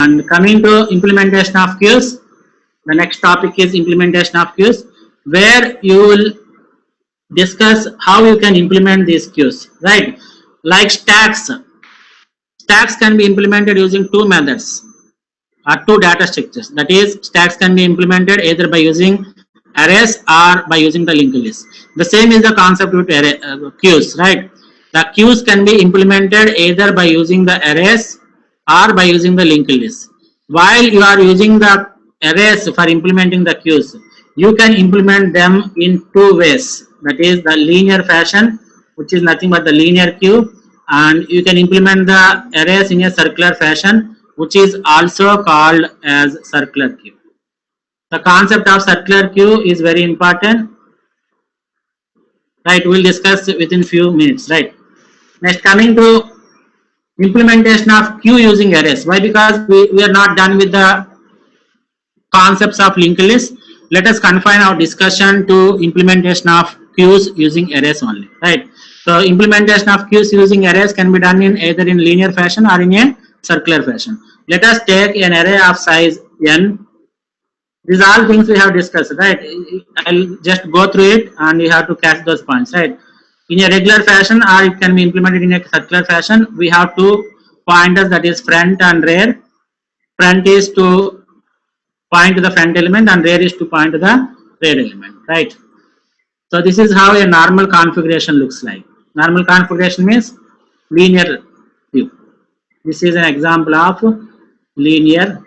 And coming to implementation of queues, the next topic is implementation of queues, where you will discuss how you can implement these queues, right? Like stacks. Stacks can be implemented using two methods or two data structures. That is, stacks can be implemented either by using arrays or by using the linked list. The same is the concept with array, queues, right? The queues can be implemented either by using the arrays or by using the linked list. While you are using the arrays for implementing the queues, you can implement them in two ways. That is the linear fashion, which is nothing but the linear queue, and you can implement the arrays in a circular fashion, which is also called as circular queue. The concept of circular queue is very important, right? We'll discuss within few minutes, right? Next, coming to implementation of queue using arrays. Why? Because we are not done with the concepts of linked list. Let us confine our discussion to implementation of queues using arrays only, right? So implementation of queues using arrays can be done in either in linear fashion or in a circular fashion. Let us take an array of size n. These are all things we have discussed, right? I'll just go through it and you have to catch those points, right? In a regular fashion, or it can be implemented in a circular fashion, we have two pointers, that is front and rear. Front is to point to the front element and rear is to point to the rear element, right? So this is how a normal configuration looks like. Normal configuration means linear queue. This is an example of linear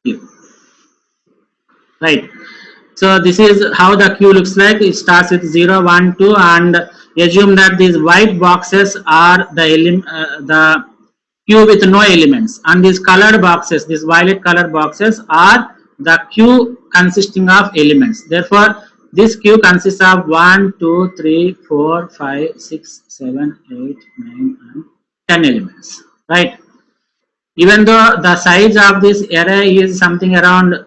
queue, right? So this is how the queue looks like. It starts with 0, 1, 2, and assume that these white boxes are the queue with no elements, and these colored boxes, these violet colored boxes, are the queue consisting of elements. Therefore, this queue consists of 1, 2, 3, 4, 5, 6, 7, 8, 9, and 10 elements, right? Even though the size of this array is something around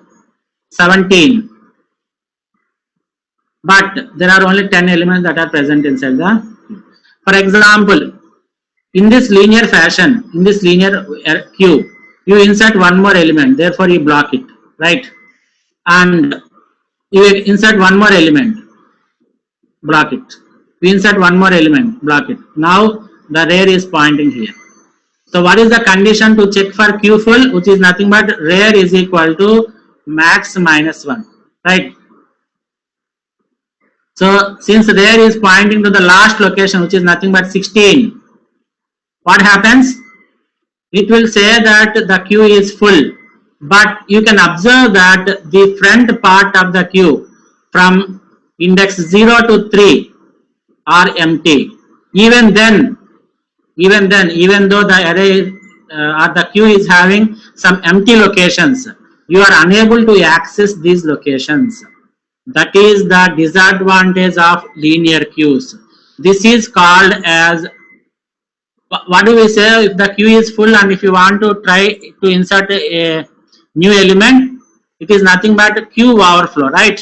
17, but there are only 10 elements that are present inside the queue. For example, in this linear fashion, in this linear queue, you insert one more element, therefore you block it, right? And you insert one more element, block it. We insert one more element, block it. Now the rear is pointing here. So what is the condition to check for queue full? Which is nothing but rear is equal to max minus 1, right? So since rear is pointing to the last location, which is nothing but 16, what happens? It will say that the queue is full, but you can observe that the front part of the queue from index 0 to 3 are empty. Even though the array or the queue is having some empty locations, you are unable to access these locations. That is the disadvantage of linear queues. This is called as, what do we say, if the queue is full and if you want to try to insert a new element, it is nothing but queue overflow, right?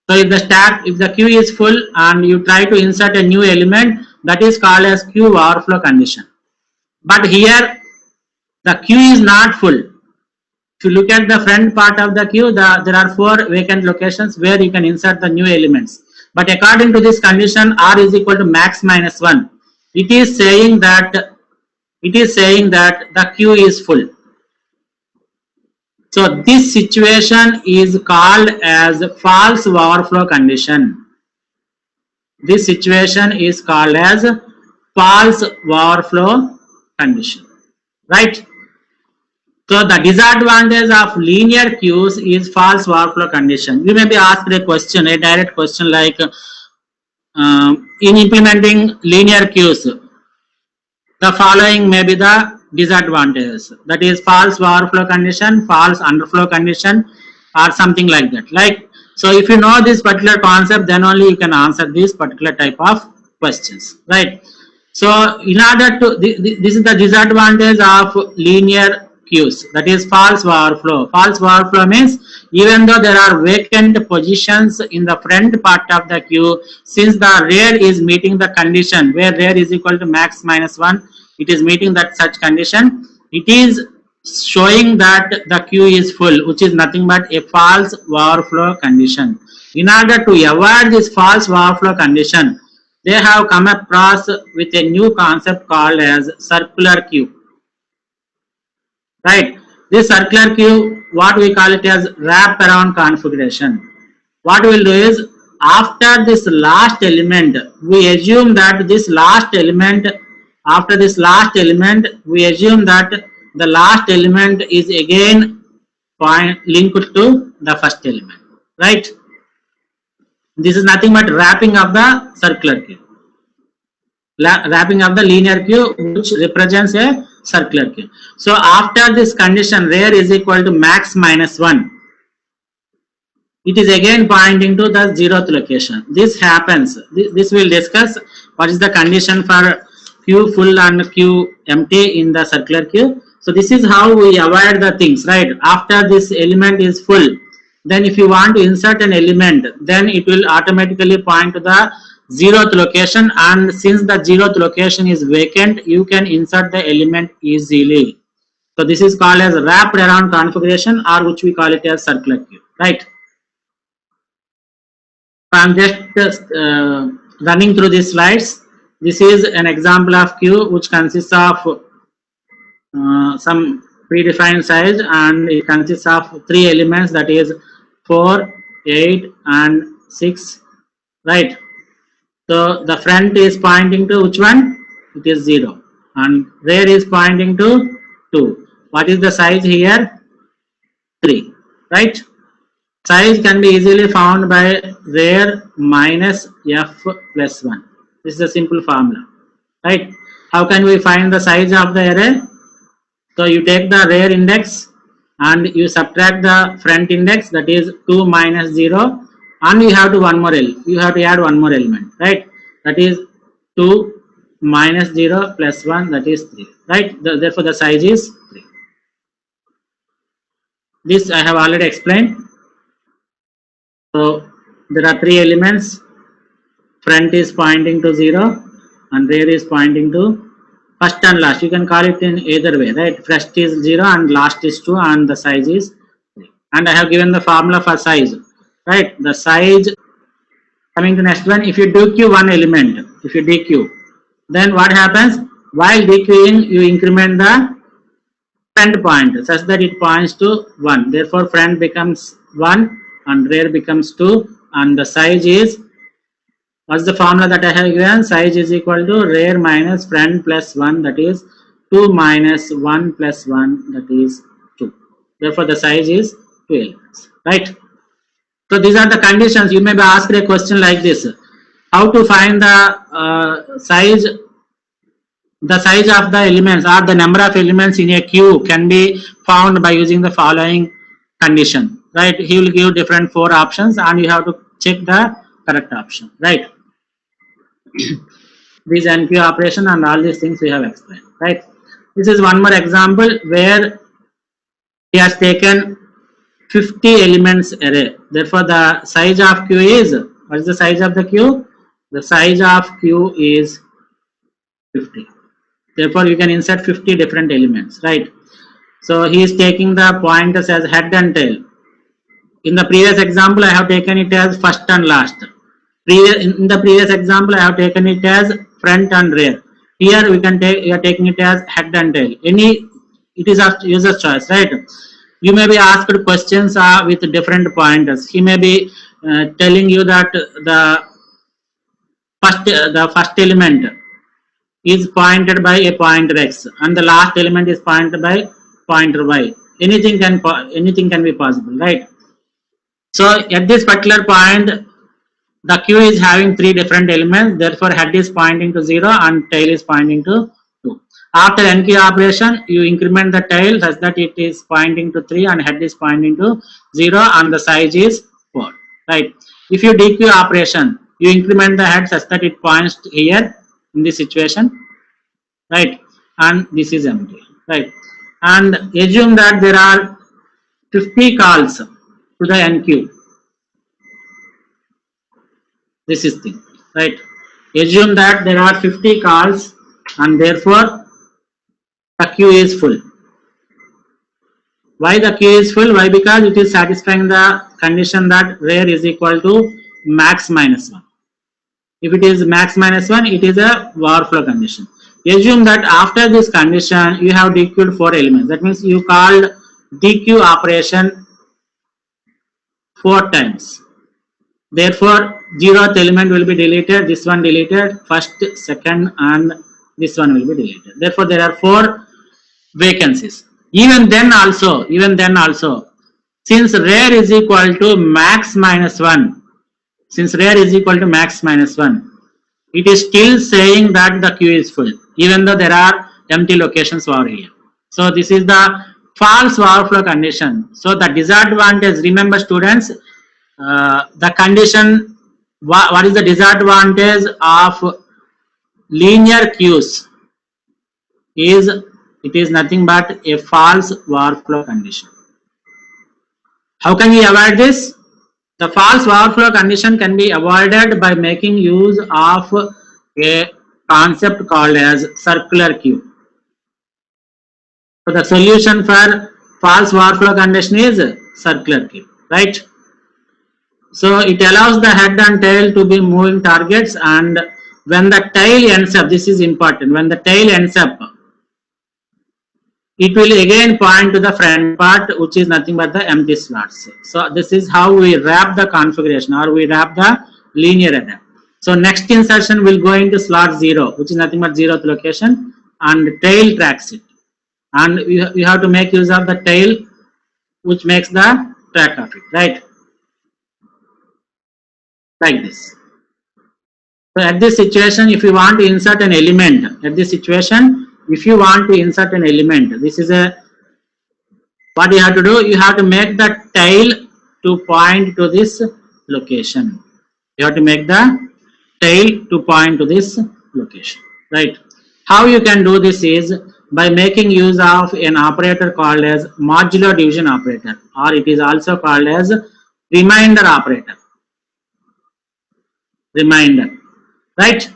So if the queue is full and you try to insert a new element, that is called as queue overflow condition. But here the queue is not full. If you look at the front part of the queue, there are 4 vacant locations where you can insert the new elements. But according to this condition, r is equal to max minus 1. It is saying that the queue is full. So this situation is called as false overflow condition. This situation is called as false overflow condition, right? So the disadvantage of linear queues is false overflow condition. You may be asked a question, a direct question like, in implementing linear queues, the following may be the disadvantages. That is false overflow condition, false underflow condition, or something like that. Like, so if you know this particular concept, then only you can answer this particular type of questions, right? So in order to, this is the disadvantage of linear queues, that is false overflow. False overflow means even though there are vacant positions in the front part of the queue, since the rear is meeting the condition where rear is equal to max minus 1, it is meeting that such condition, it is showing that the queue is full, which is nothing but a false overflow condition. In order to avoid this false overflow condition, they have come across with a new concept called as circular queue. Right? This circular queue, what we call it as wrap around configuration. What we will do is, after this last element, we assume that this last element, after this last element, we assume that the last element is again linked to the first element. Right? This is nothing but wrapping of the circular queue. Wrapping of the linear queue, which represents a circular queue. So after this condition, rear is equal to max minus 1, it is again pointing to the 0th location. This happens. This will discuss what is the condition for queue full and queue empty in the circular queue. So this is how we avoid the things, right? After this element is full, then if you want to insert an element, then it will automatically point to the 0th location, and since the 0th location is vacant, you can insert the element easily. So this is called as wrapped around configuration, or which we call it as circular queue, right? I'm just running through these slides. This is an example of queue which consists of some predefined size, and it consists of 3 elements, that is 4, 8 and 6, right? So the front is pointing to which one? It is 0, and rear is pointing to 2. What is the size here? 3, right? Size can be easily found by rear minus f plus 1. This is a simple formula, right? How can we find the size of the array? So you take the rear index and you subtract the front index, that is 2 minus 0, and you have to you have to add one more element, right? That is 2 minus 0 plus 1, that is 3, right? Therefore the size is 3. This I have already explained. So there are 3 elements. Front is pointing to 0 and rear is pointing to first and last. You can call it in either way, right? First is 0 and last is 2, and the size is 3. And I have given the formula for size, right? The size, coming to next one, if you dequeue one element, if you dequeue, then what happens? While dequeuing, you increment the front point such that it points to 1. Therefore front becomes 1 and rear becomes 2, and the size is, what's the formula that I have given? Size is equal to rear minus front plus 1, that is 2 minus 1 plus 1, that is 2. Therefore the size is 2 elements, right? So these are the conditions. You may be asked a question like this: how to find the size? The size of the elements, or the number of elements in a queue, can be found by using the following condition, right? He will give different 4 options, and you have to check the correct option, right? This NQ operation and all these things we have explained, right? This is one more example where he has taken 50 elements array. Therefore the size of queue is, what is the size of the queue? The size of queue is 50. Therefore you can insert 50 different elements, right? So he is taking the pointers as head and tail. In the previous example I have taken it as first and last. In the previous example I have taken it as front and rear. Here we can take, we are taking it as head and tail. It is a user's choice, right? You may be asked questions with different pointers. He may be telling you that the first element is pointed by a pointer x and the last element is pointed by pointer y. Anything can be possible, right? So at this particular point, the queue is having 3 different elements. Therefore head is pointing to 0 and tail is pointing to 2. After NQ operation, you increment the tail such that it is pointing to 3 and head is pointing to 0 and the size is 4, right? If you DQ operation, you increment the head such that it points here in this situation, right? And this is empty, right? And assume that there are 50 calls to the NQ. This is thing, right? Assume that there are 50 calls and therefore the queue is full. Why the queue is full? Why? Because it is satisfying the condition that where is equal to max minus 1. If it is max minus 1, it is a overflow condition. Assume that after this condition, you have dequeued 4 elements. That means you called dequeue operation 4 times. Therefore, 0th element will be deleted, this one deleted, first, second, and this one will be deleted. Therefore, there are 4 vacancies. Even then also, since rare is equal to max minus 1, it is still saying that the queue is full, even though there are empty locations over here. So this is the false overflow condition. So the disadvantage, remember students, the condition, what is the disadvantage of linear queues is it is nothing but a false overflow condition. How can we avoid this? The false overflow condition can be avoided by making use of a concept called as circular queue. So the solution for false overflow condition is circular queue, right? So it allows the head and tail to be moving targets, and when the tail ends up, this is important, when the tail ends up, it will again point to the front part, which is nothing but the empty slots. So this is how we wrap the configuration, or we wrap the linear array. So next insertion will go into slot 0, which is nothing but 0th location, and tail tracks it. And you have to make use of the tail, which makes the track of it, right? Like this. So at this situation, if you want to insert an element, this is what you have to do. You have to make the tail to point to this location. Right? How you can do this is by making use of an operator called as modulo division operator, or it is also called as remainder operator. Right?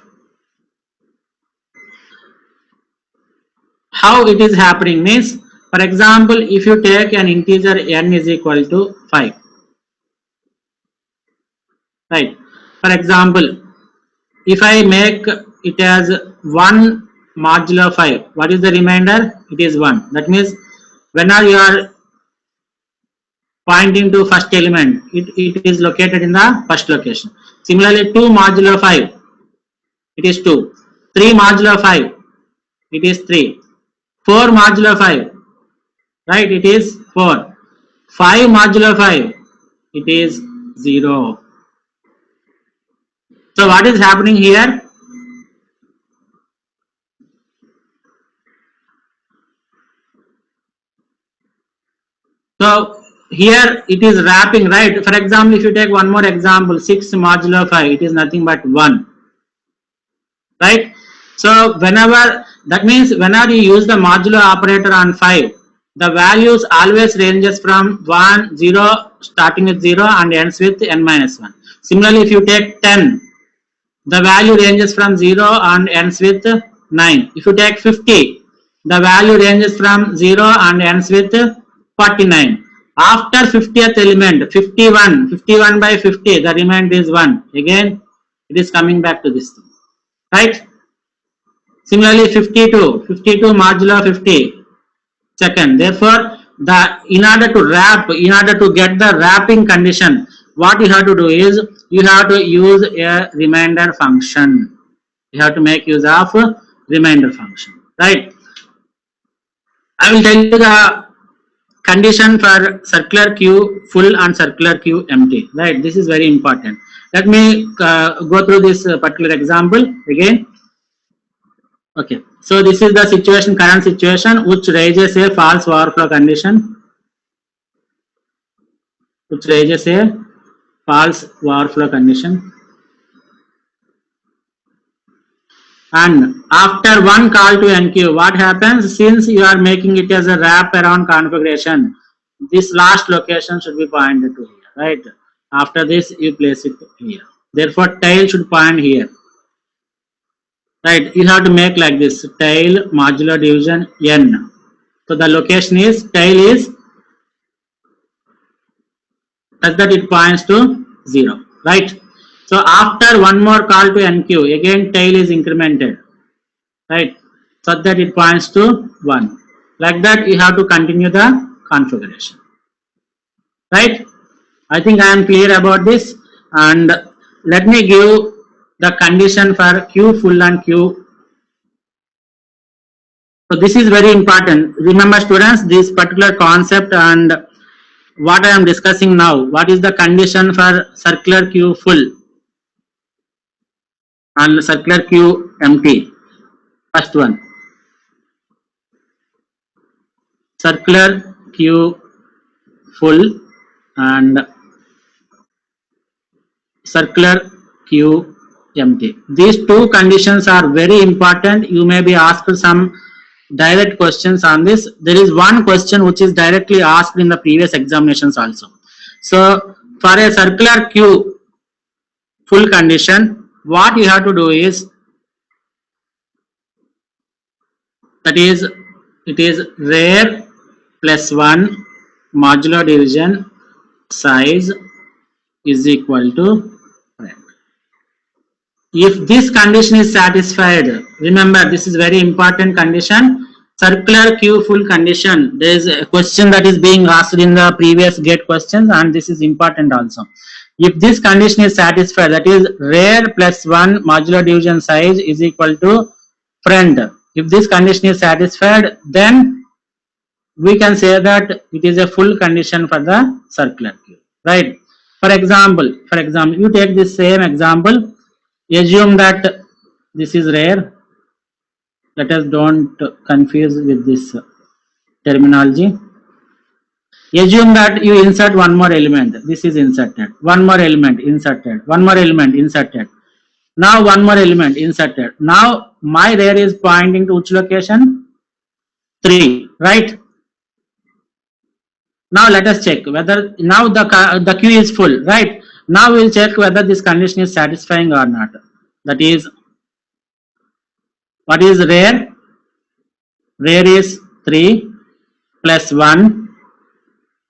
How it is happening means, for example, if you take an integer n is equal to 5, right? For example, if I make it as 1 modulo 5, what is the remainder? It is 1. That means whenever you are pointing to first element, it is located in the first location. Similarly, 2 modulo 5, it is 2. 3 modulo 5, it is 3. 4 modulo 5, right? It is 4. 5 modulo 5, it is 0. So what is happening here? So here it is wrapping, right? For example, if you take one more example, 6 modulo 5, it is nothing but 1, right? So whenever, that means whenever you use the modulo operator on 5, the values always ranges from 1, 0, starting with 0 and ends with n minus 1. Similarly, if you take 10, the value ranges from 0 and ends with 9. If you take 50, the value ranges from 0 and ends with 49. After 50th element, 51 by 50, the remainder is 1. Again, it is coming back to this thing, right? Similarly, 52 modulo 50 second. Therefore, in order to get the wrapping condition, what you have to do is you have to use a remainder function. You have to make use of a remainder function, right? I will tell you the condition for circular queue full and circular queue empty, right? This is very important. Let me go through this particular example again. Okay, so this is the current situation, which raises a false overflow condition. And after one call to enqueue, what happens? Since you are making it as a wrap around configuration, this last location should be pointed to here, right? After this, you place it here. Therefore, tail should point here. Right, you have to make like this, tail modulo division n. So the location is, tail is such that it points to 0, right? So after one more call to NQ, again tail is incremented, right? Such that it points to 1. Like that, you have to continue the configuration, right? I think I am clear about this, and let me give the condition for Q full and Q. So this is very important. Remember students, this particular concept and what I am discussing now, what is the condition for circular Q full and circular Q empty? First one, circular Q full and circular Q empty. These two conditions are very important. You may be asked some direct questions on this. There is one question which is directly asked in the previous examinations also. So for a circular Q full condition, what you have to do is, that is, it is rare plus 1 modular division size is equal to rare. If this condition is satisfied, remember this is very important condition, circular Q full condition. There is a question that is being asked in the previous GATE questions, and this is important also. If this condition is satisfied, that is rare plus 1 modular division size is equal to friend. If this condition is satisfied, then we can say that it is a full condition for the circular Q, right? For example, you take this same example. Assume that this is rare. Let us don't confuse with this terminology. Assume that you insert one more element. This is inserted. One more element inserted. One more element inserted. Now one more element inserted. Now my rare is pointing to which location? 3, right? Now let us check whether now the Q is full, right? Now we will check whether this condition is satisfying or not. That is, what is rare? Rare is 3 plus 1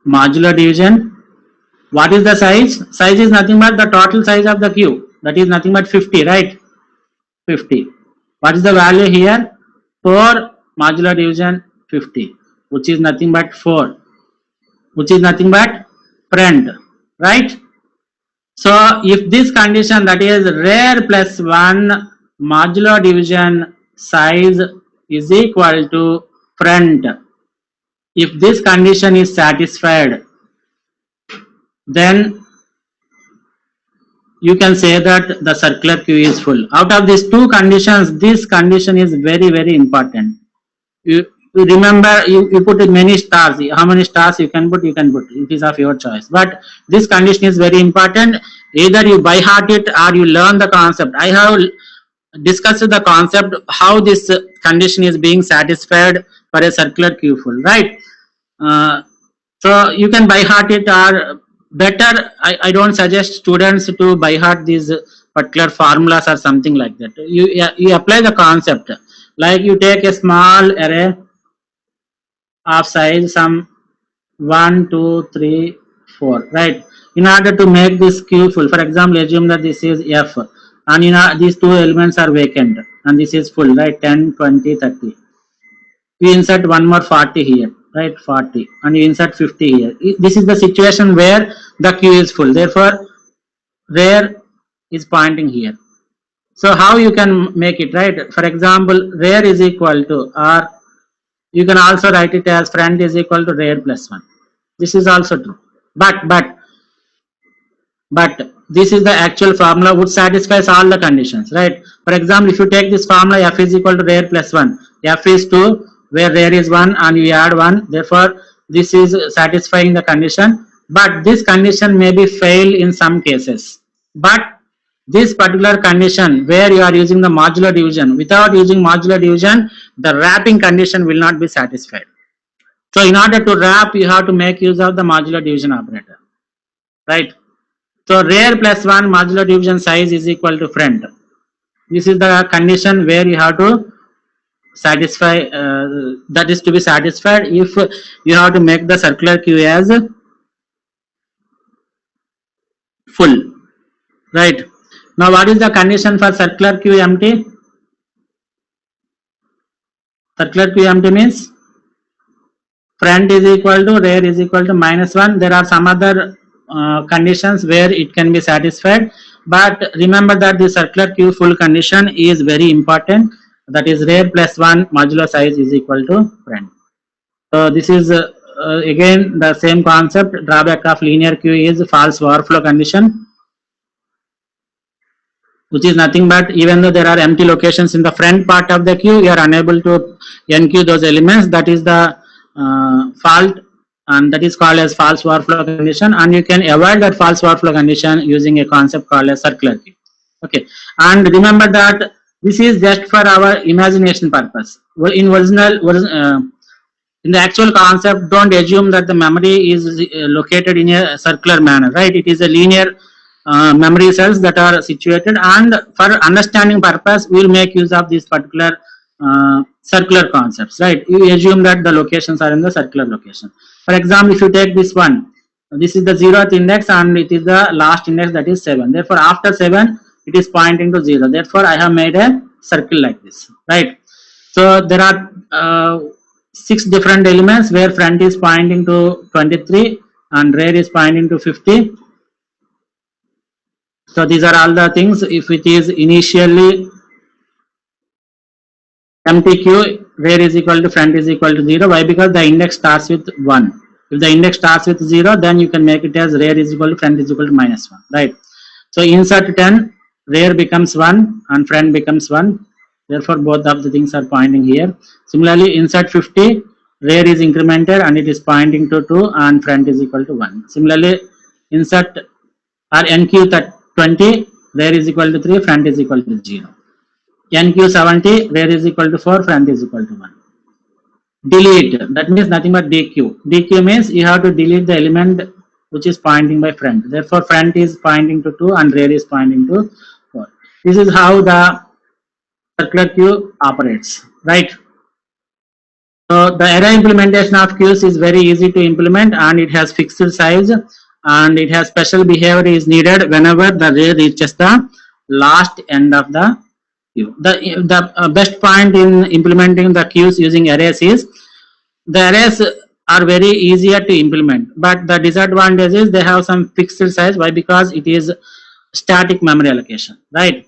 modular division. What is the size? Size is nothing but the total size of the Q. That is nothing but 50, right? 50. What is the value here? 4 modular division 50, which is nothing but 4, which is nothing but friend, right? So if this condition, that is rare plus 1 modular division size is equal to friend, if this condition is satisfied, then you can say that the circular Q is full. Out of these two conditions, this condition is very, very important. You remember, you put many stars. How many stars you can put, it is of your choice, but this condition is very important. Either you by heart it or you learn the concept. I have discussed the concept how this condition is being satisfied for a circular Q full, right? So you can by heart it, or better, I don't suggest students to by heart these particular formulas or something like that. You apply the concept, like you take a small array of size some 1, 2, 3, 4, right? In order to make this Q full, for example, assume that this is F, and these two elements are vacant, and this is full, right? 10, 20, 30. We insert one more 40 here, right? 40, and you insert 50 here. This is the situation where the Q is full. Therefore, rare is pointing here. So how you can make it, right? For example, rare is equal to, or you can also write it as friend is equal to rare plus 1. This is also true. But this is the actual formula which satisfies all the conditions, right? For example, if you take this formula, F is equal to rare plus 1. F is 2, where rare is 1, and you add 1. Therefore, this is satisfying the condition. But this condition may be fail in some cases. But this particular condition where you are using the modular division, without using modular division, the wrapping condition will not be satisfied. So in order to wrap, you have to make use of the modular division operator, right? So rare plus 1 modular division size is equal to friend. This is the condition where you have to satisfy, that is to be satisfied if you have to make the circular Q as full, right? Now what is the condition for circular queue empty? Circular queue empty means front is equal to rear is equal to -1. There are some other conditions where it can be satisfied, but remember that the circular queue full condition is very important. That is rear plus 1 modulo size is equal to front. So this is again the same concept. Drawback of linear queue is false overflow condition, which is nothing but even though there are empty locations in the front part of the queue, you are unable to enqueue those elements. That is the fault, and that is called as false overflow condition, and you can avoid that false overflow condition using a concept called as circular queue. Okay, and remember that this is just for our imagination purpose. In in the actual concept, don't assume that the memory is located in a circular manner, right? It is a linear memory cells that are situated, and for understanding purpose we will make use of these particular circular concepts, right? You assume that the locations are in the circular location. For example, if you take this one, this is the 0th index and it is the last index, that is 7. Therefore after 7 it is pointing to 0. Therefore I have made a circle like this, right? So there are 6 different elements where front is pointing to 23 and rear is pointing to 50. So these are all the things. If it is initially empty queue, rear is equal to front is equal to 0. Why? Because the index starts with 1. If the index starts with 0, then you can make it as rear is equal to front is equal to -1, right? So insert 10, rear becomes 1 and front becomes 1. Therefore both of the things are pointing here. Similarly, insert 50, rear is incremented and it is pointing to 2 and front is equal to 1. Similarly, insert or NQ 20, rear is equal to 3, front is equal to 0. NQ 70, rear is equal to 4, front is equal to 1. Delete, that means nothing but DQ. DQ means you have to delete the element which is pointing by front. Therefore front is pointing to 2 and rear is pointing to 4. This is how the circular queue operates, right? So the array implementation of queues is very easy to implement, and it has fixed size, and it has special behavior is needed whenever the array reaches the last end of the queue. The best point in implementing the queues using arrays is the arrays are very easier to implement, but the disadvantage is they have some fixed size. Why? Because it is static memory allocation, right?